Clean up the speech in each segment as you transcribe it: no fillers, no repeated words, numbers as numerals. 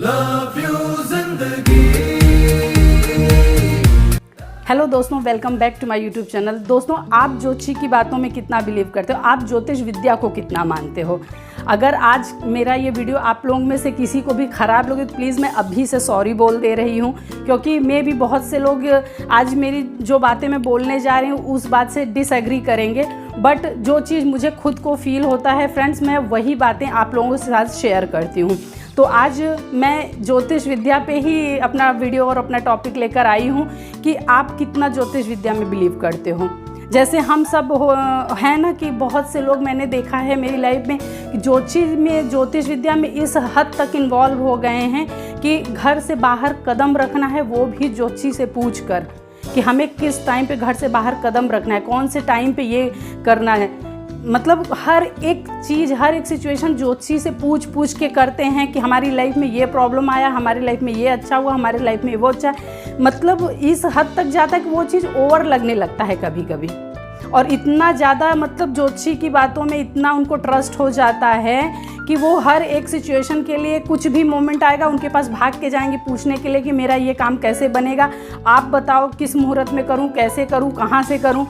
Love you जिंदगी। Hello दोस्तों, welcome back to my YouTube channel. दोस्तों, आप ज्योतिषी की बातों में कितना बिलीव करते हो? आप ज्योतिष विद्या को कितना मानते हो? अगर आज मेरा ये वीडियो आप लोगों में से किसी को भी ख़राब लगे तो प्लीज़ मैं अभी से सॉरी बोल दे रही हूँ, क्योंकि मैं भी बहुत से लोग आज मेरी जो बातें मैं बोलने जा रही हूँ उस बात से डिसएग्री करेंगे। बट जो चीज़ मुझे खुद को फील होता है फ्रेंड्स, मैं वही बातें आप लोगों के साथ शेयर करती हूँ। तो आज मैं ज्योतिष विद्या पे ही अपना वीडियो और अपना टॉपिक लेकर आई हूँ कि आप कितना ज्योतिष विद्या में बिलीव करते हो। जैसे हम सब हैं ना कि बहुत से लोग मैंने देखा है मेरी लाइफ में कि ज्योतिष विद्या में इस हद तक इन्वॉल्व हो गए हैं कि घर से बाहर कदम रखना है वो भी ज्योतिषी से पूछ कर कि हमें किस टाइम पे घर से बाहर कदम रखना है, कौन से टाइम पे ये करना है। मतलब हर एक चीज़, हर एक सिचुएशन ज्योतिषी से पूछ के करते हैं कि हमारी लाइफ में ये प्रॉब्लम आया, हमारी लाइफ में ये अच्छा हुआ, हमारी लाइफ में वो अच्छा है। मतलब इस हद तक जाता है कि वो चीज़ ओवर लगने लगता है कभी कभी। और इतना ज़्यादा मतलब ज्योतिषी की बातों में इतना उनको ट्रस्ट हो जाता है कि वो हर एक सिचुएशन के लिए कुछ भी मोमेंट आएगा उनके पास भाग के जाएंगे पूछने के लिए कि मेरा ये काम कैसे बनेगा, आप बताओ किस मुहूर्त में करूँ, कैसे करूँ, कहाँ से करूँ।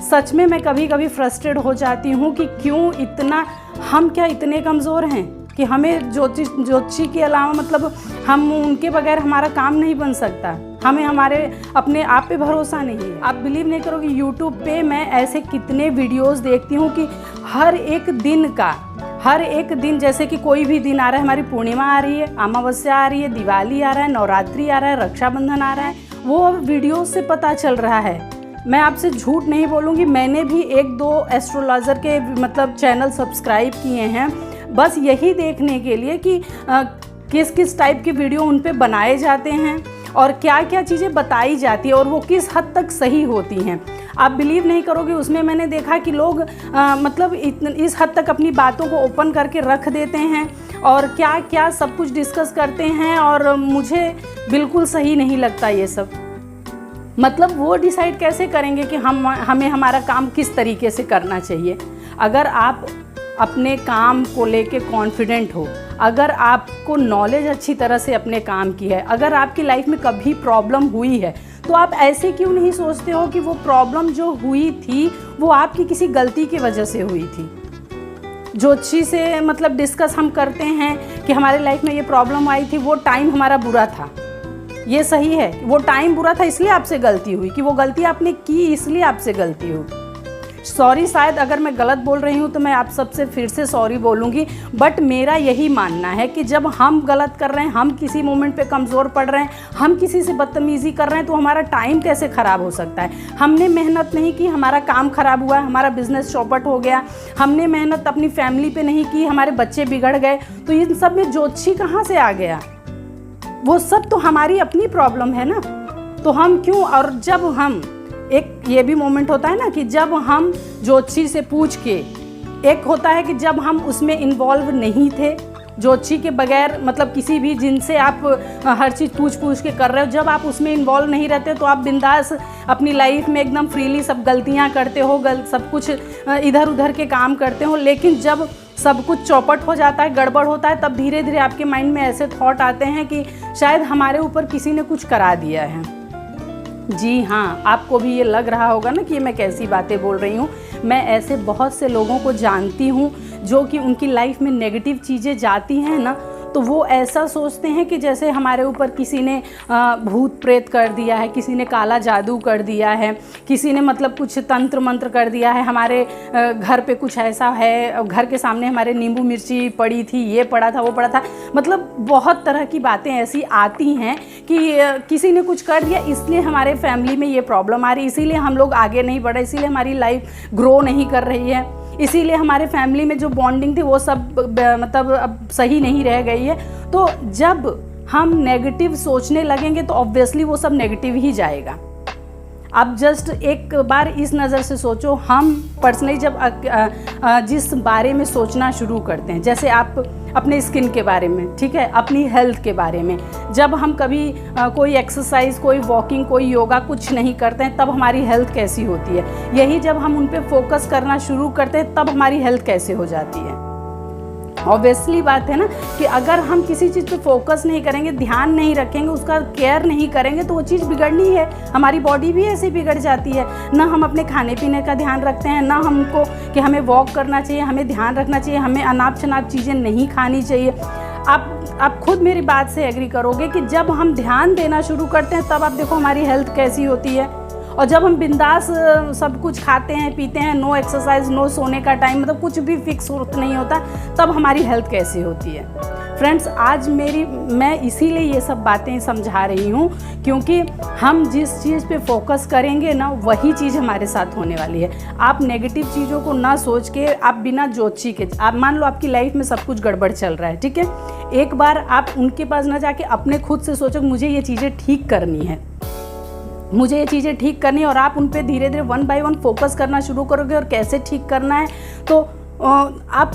सच में मैं कभी कभी फ्रस्ट्रेट हो जाती हूँ कि क्यों इतना, हम क्या इतने कमज़ोर हैं कि हमें ज्योतिषी के अलावा मतलब हम उनके बगैर हमारा काम नहीं बन सकता, हमें हमारे अपने आप पे भरोसा नहीं है। आप बिलीव नहीं करोगे, यूट्यूब पे मैं ऐसे कितने वीडियोस देखती हूँ कि हर एक दिन जैसे कि कोई भी दिन आ रहा है, हमारी पूर्णिमा आ रही है, अमावस्या आ रही है, दिवाली आ रहा है, नवरात्रि आ रहा है, रक्षाबंधन आ रहा है, वो अब वीडियो से पता चल रहा है। मैं आपसे झूठ नहीं बोलूँगी, मैंने भी 1-2 एस्ट्रोलॉजर के मतलब चैनल सब्सक्राइब किए हैं बस यही देखने के लिए कि किस किस टाइप के वीडियो उन पे बनाए जाते हैं और क्या क्या चीज़ें बताई जाती है और वो किस हद तक सही होती हैं। आप बिलीव नहीं करोगे, उसमें मैंने देखा कि लोग मतलब इस हद तक अपनी बातों को ओपन करके रख देते हैं और क्या क्या सब कुछ डिस्कस करते हैं और मुझे बिल्कुल सही नहीं लगता ये सब। मतलब वो डिसाइड कैसे करेंगे कि हमें हमारा काम किस तरीके से करना चाहिए। अगर आप अपने काम को लेके कॉन्फिडेंट हो, अगर आपको नॉलेज अच्छी तरह से अपने काम की है, अगर आपकी लाइफ में कभी प्रॉब्लम हुई है तो आप ऐसे क्यों नहीं सोचते हो कि वो प्रॉब्लम जो हुई थी वो आपकी किसी गलती की वजह से हुई थी। ज्योतिषी से मतलब डिस्कस हम करते हैं कि हमारे लाइफ में ये प्रॉब्लम आई थी, वो टाइम हमारा बुरा था, ये सही है, वो टाइम बुरा था इसलिए आपसे गलती हुई, कि वो गलती आपने की इसलिए आपसे गलती हुई। सॉरी, शायद अगर मैं गलत बोल रही हूँ तो मैं आप सबसे फिर से सॉरी बोलूँगी, बट मेरा यही मानना है कि जब हम गलत कर रहे हैं, हम किसी मोमेंट पे कमज़ोर पड़ रहे हैं, हम किसी से बदतमीज़ी कर रहे हैं तो हमारा टाइम कैसे ख़राब हो सकता है। हमने मेहनत नहीं की, हमारा काम ख़राब हुआ, हमारा बिजनेस चौपट हो गया, हमने मेहनत अपनी फैमिली पे नहीं की, हमारे बच्चे बिगड़ गए, तो इन सब में ज्योतिषी कहाँ से आ गया? वो सब तो हमारी अपनी प्रॉब्लम है ना। तो हम क्यों, और जब हम एक ये भी मोमेंट होता है ना कि जब हम ज्योतिषी से पूछ के, एक होता है कि जब हम उसमें इन्वॉल्व नहीं थे ज्योतिषी के बगैर, मतलब किसी भी जिनसे आप हर चीज़ पूछ के कर रहे हो, जब आप उसमें इन्वॉल्व नहीं रहते तो आप बिंदास अपनी लाइफ में एकदम फ्रीली सब गलतियां करते हो, सब कुछ इधर उधर के काम करते हो। लेकिन जब सब कुछ चौपट हो जाता है, गड़बड़ होता है, तब धीरे धीरे आपके माइंड में ऐसे थॉट आते हैं कि शायद हमारे ऊपर किसी ने कुछ करा दिया है। जी हाँ, आपको भी ये लग रहा होगा ना कि मैं कैसी बातें बोल रही हूँ। मैं ऐसे बहुत से लोगों को जानती हूँ जो कि उनकी लाइफ में नेगेटिव चीज़ें जाती हैं ना तो वो ऐसा सोचते हैं कि जैसे हमारे ऊपर किसी ने भूत प्रेत कर दिया है, किसी ने काला जादू कर दिया है, किसी ने मतलब कुछ तंत्र मंत्र कर दिया है, हमारे घर पे कुछ ऐसा है, घर के सामने हमारे नींबू मिर्ची पड़ी थी, ये पड़ा था, वो पड़ा था। मतलब बहुत तरह की बातें ऐसी आती हैं कि किसी ने कुछ कर दिया इसलिए हमारे फैमिली में ये प्रॉब्लम आ रही, इसीलिए हम लोग आगे नहीं बढ़ रहे, इसीलिए हमारी लाइफ ग्रो नहीं कर रही है, इसीलिए हमारे फैमिली में जो बॉन्डिंग थी वो सब मतलब अब सही नहीं रह गई है। तो जब हम नेगेटिव सोचने लगेंगे तो ऑब्वियसली वो सब नेगेटिव ही जाएगा। आप जस्ट एक बार इस नज़र से सोचो, हम पर्सनली जब जिस बारे में सोचना शुरू करते हैं, जैसे आप अपने स्किन के बारे में, ठीक है, अपनी हेल्थ के बारे में, जब हम कभी कोई एक्सरसाइज, कोई वॉकिंग, कोई योगा कुछ नहीं करते हैं तब हमारी हेल्थ कैसी होती है। यही जब हम उन पे फोकस करना शुरू करते हैं तब हमारी हेल्थ कैसे हो जाती है। ऑब्वियसली बात है ना कि अगर हम किसी चीज़ पे फोकस नहीं करेंगे, ध्यान नहीं रखेंगे, उसका केयर नहीं करेंगे तो वो चीज़ बिगड़नी है। हमारी बॉडी भी ऐसे बिगड़ जाती है। ना हम अपने खाने पीने का ध्यान रखते हैं, ना हमको कि हमें वॉक करना चाहिए, हमें ध्यान रखना चाहिए, हमें अनाप शनाप चीज़ें नहीं खानी चाहिए। आप खुद मेरी बात से एग्री करोगे कि जब हम ध्यान देना शुरू करते हैं तब आप देखो हमारी हेल्थ कैसी होती है। और जब हम बिंदास सब कुछ खाते हैं पीते हैं, नो एक्सरसाइज, नो सोने का टाइम, मतलब कुछ भी फिक्स नहीं होता, तब हमारी हेल्थ कैसी होती है। फ्रेंड्स, आज मैं इसीलिए ये सब बातें समझा रही हूँ क्योंकि हम जिस चीज़ पे फोकस करेंगे ना वही चीज़ हमारे साथ होने वाली है। आप नेगेटिव चीज़ों को ना सोच के, आप बिना जोची के, आप मान लो आपकी लाइफ में सब कुछ गड़बड़ चल रहा है, ठीक है, एक बार आप उनके पास ना जाके अपने खुद से सोचो मुझे ये चीज़ें ठीक करनी है, मुझे ये चीज़ें ठीक करनी है, और आप उन पे धीरे धीरे 1 बाय 1 फोकस करना शुरू करोगे और कैसे ठीक करना है तो आप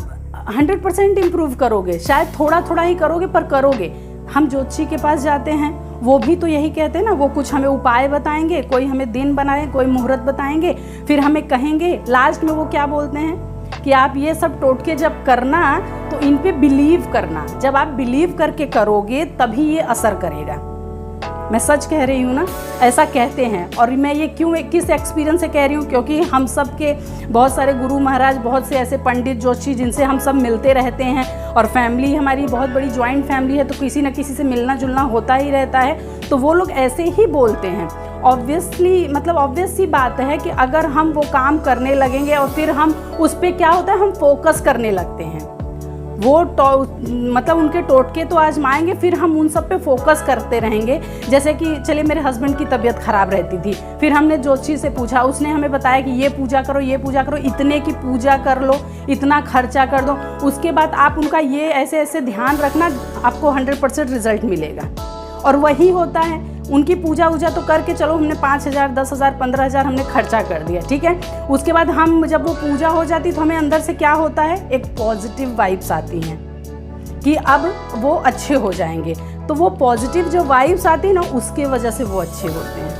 100% इम्प्रूव करोगे। शायद थोड़ा थोड़ा ही करोगे पर करोगे। हम ज्योतिषी के पास जाते हैं, वो भी तो यही कहते हैं ना, वो कुछ हमें उपाय बताएंगे, कोई हमें दिन बनाए, कोई मुहूर्त बताएंगे, फिर हमें कहेंगे, लास्ट में वो क्या बोलते हैं कि आप ये सब टोटके जब करना तो इन पे बिलीव करना। जब आप बिलीव करके करोगे तभी ये असर करेगा। मैं सच कह रही हूँ ना, ऐसा कहते हैं। और मैं ये किस एक्सपीरियंस से कह रही हूँ, क्योंकि हम सब के बहुत सारे गुरु महाराज, बहुत से ऐसे पंडित जोशी जिनसे हम सब मिलते रहते हैं, और फैमिली हमारी बहुत बड़ी जॉइंट फैमिली है, तो किसी न किसी से मिलना जुलना होता ही रहता है, तो वो लोग ऐसे ही बोलते हैं। ऑब्वियस सी बात है कि अगर हम वो काम करने लगेंगे और फिर हम उस पर क्या होता है, हम फोकस करने लगते हैं। वो उनके टोटके तो आजमाएंगे, फिर हम उन सब पे फोकस करते रहेंगे। जैसे कि चलिए मेरे हस्बैंड की तबीयत ख़राब रहती थी, फिर हमने ज्योतिषी से पूछा, उसने हमें बताया कि ये पूजा करो, ये पूजा करो, इतने की पूजा कर लो, इतना खर्चा कर दो, उसके बाद आप उनका ये ऐसे ऐसे ध्यान रखना, आपको 100% रिजल्ट मिलेगा। और वही होता है, उनकी पूजा वूजा तो करके चलो हमने 5,000, 10,000, 15,000 हमने खर्चा कर दिया, ठीक है। उसके बाद हम जब वो पूजा हो जाती तो हमें अंदर से क्या होता है, एक पॉजिटिव वाइब्स आती हैं कि अब वो अच्छे हो जाएंगे। तो वो पॉजिटिव जो वाइब्स आती है ना, उसके वजह से वो अच्छे होते हैं,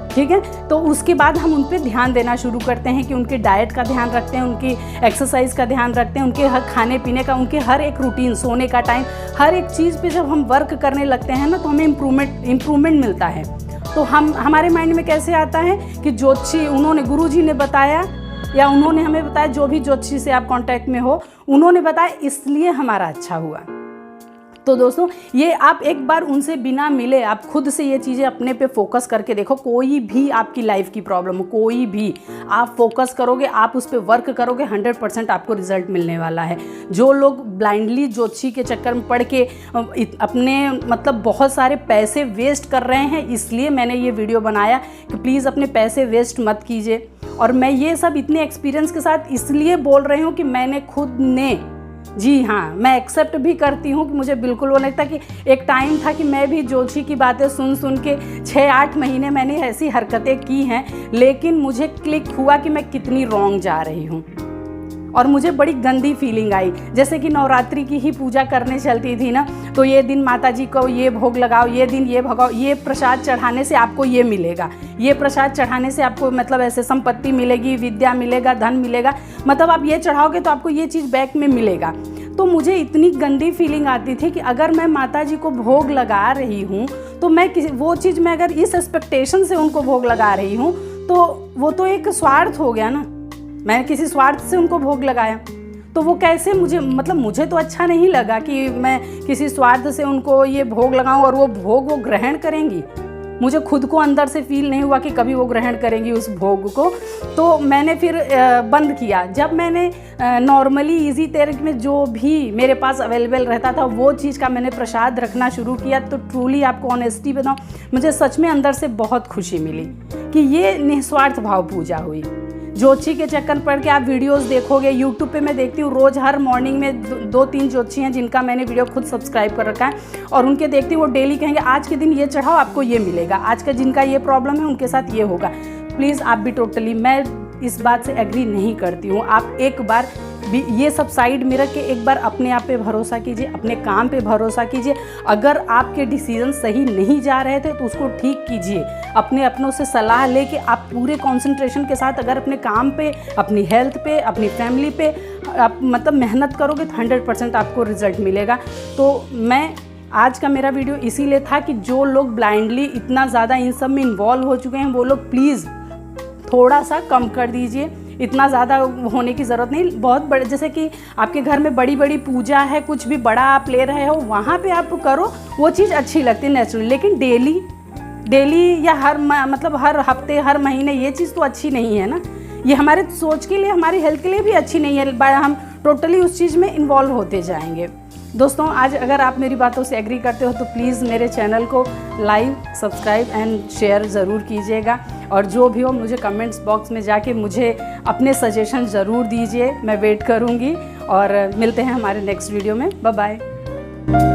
ठीक है। तो उसके बाद हम उन पे ध्यान देना शुरू करते हैं कि उनकी डाइट का ध्यान रखते हैं, उनकी एक्सरसाइज का ध्यान रखते हैं, उनके हर खाने पीने का, उनके हर एक रूटीन, सोने का टाइम, हर एक चीज़ पे जब हम वर्क करने लगते हैं ना तो हमें इम्प्रूवमेंट मिलता है। तो हमारे माइंड में कैसे आता है कि ज्योतिषी, उन्होंने, गुरुजी ने बताया या उन्होंने हमें बताया, जो भी ज्योतिषी से आप कांटेक्ट में हो, उन्होंने बताया, इसलिए हमारा अच्छा हुआ। तो दोस्तों, ये आप एक बार उनसे बिना मिले आप खुद से ये चीज़ें अपने पे फोकस करके देखो। कोई भी आपकी लाइफ की प्रॉब्लम हो, कोई भी, आप फोकस करोगे, आप उस पर वर्क करोगे, 100% आपको रिजल्ट मिलने वाला है। जो लोग ब्लाइंडली ज्योतिषी के चक्कर में पड़ के अपने बहुत सारे पैसे वेस्ट कर रहे हैं, इसलिए मैंने ये वीडियो बनाया कि प्लीज़ अपने पैसे वेस्ट मत कीजिए। और मैं ये सब इतने एक्सपीरियंस के साथ इसलिए बोल रही हूँ कि मैंने खुद ने, जी हाँ, मैं एक्सेप्ट भी करती हूँ कि मुझे बिल्कुल वो लगता कि एक टाइम था कि मैं भी ज्योतिषी की बातें सुन के 6-8 महीने मैंने ऐसी हरकतें की हैं, लेकिन मुझे क्लिक हुआ कि मैं कितनी रॉन्ग जा रही हूँ। और मुझे बड़ी गंदी फीलिंग आई। जैसे कि नवरात्रि की ही पूजा करने चलती थी ना, तो ये दिन माता जी को ये भोग लगाओ, ये दिन ये भगाओ, ये प्रसाद चढ़ाने से आपको ये मिलेगा, ये प्रसाद चढ़ाने से आपको ऐसे संपत्ति मिलेगी, विद्या मिलेगा, धन मिलेगा, आप ये चढ़ाओगे तो आपको ये चीज़ बैक में मिलेगा। तो मुझे इतनी गंदी फीलिंग आती थी कि अगर मैं माता जी को भोग लगा रही हूँ तो मैं वो चीज़ मैं अगर इस एक्सपेक्टेशन से उनको भोग लगा रही हूँ तो वो तो एक स्वार्थ हो गया ना। मैंने किसी स्वार्थ से उनको भोग लगाया, तो वो कैसे मुझे तो अच्छा नहीं लगा कि मैं किसी स्वार्थ से उनको ये भोग लगाऊं और वो भोग वो ग्रहण करेंगी। मुझे खुद को अंदर से फील नहीं हुआ कि कभी वो ग्रहण करेंगी उस भोग को। तो मैंने फिर बंद किया। जब मैंने नॉर्मली इजी तरीके में जो भी मेरे पास अवेलेबल रहता था वो चीज़ का मैंने प्रसाद रखना शुरू किया, तो ट्रूली आपको ऑनेस्टी बताऊं, मुझे सच में अंदर से बहुत खुशी मिली कि ये निस्वार्थ भाव पूजा हुई। ज्योतिषी के चक्कर पड़ के आप वीडियोस देखोगे, यूट्यूब पे मैं देखती हूँ रोज़, हर मॉर्निंग में 2-3 ज्योतिषी हैं जिनका मैंने वीडियो खुद सब्सक्राइब कर रखा है, और उनके देखती हूँ वो डेली कहेंगे आज के दिन ये चढ़ाओ आपको ये मिलेगा, आज का जिनका ये प्रॉब्लम है उनके साथ ये होगा। प्लीज़ आप भी टोटली, मैं इस बात से एग्री नहीं करती हूँ। आप एक बार ये सब साइड में रख के एक बार अपने आप पे भरोसा कीजिए, अपने काम पे भरोसा कीजिए। अगर आपके डिसीजन सही नहीं जा रहे थे तो उसको ठीक कीजिए। अपनों से सलाह लेके आप पूरे कंसंट्रेशन के साथ अगर अपने काम पे, अपनी हेल्थ पे, अपनी फैमिली पे आप मतलब मेहनत करोगे तो 100% आपको रिजल्ट मिलेगा। तो मैं आज का मेरा वीडियो इसीलिए था कि जो लोग ब्लाइंडली इतना ज़्यादा इन सब में इन्वॉल्व हो चुके हैं वो लोग प्लीज़ थोड़ा सा कम कर दीजिए। इतना ज़्यादा होने की ज़रूरत नहीं। बहुत बड़े, जैसे कि आपके घर में बड़ी बड़ी पूजा है, कुछ भी बड़ा आप ले रहे हो, वहाँ पे आप करो, वो चीज़ अच्छी लगती है नेचुरली। लेकिन डेली या हर हफ्ते, हर महीने ये चीज़ तो अच्छी नहीं है ना। ये हमारे सोच के लिए, हमारी हेल्थ के लिए भी अच्छी नहीं है। हम टोटली उस चीज़ में इन्वॉल्व होते जाएंगे। दोस्तों, आज अगर आप मेरी बातों से एग्री करते हो तो प्लीज़ मेरे चैनल को लाइक, सब्सक्राइब एंड शेयर ज़रूर कीजिएगा। और जो भी हो मुझे कमेंट्स बॉक्स में जाके मुझे अपने सजेशन ज़रूर दीजिए, मैं वेट करूँगी। और मिलते हैं हमारे नेक्स्ट वीडियो में। Bye bye.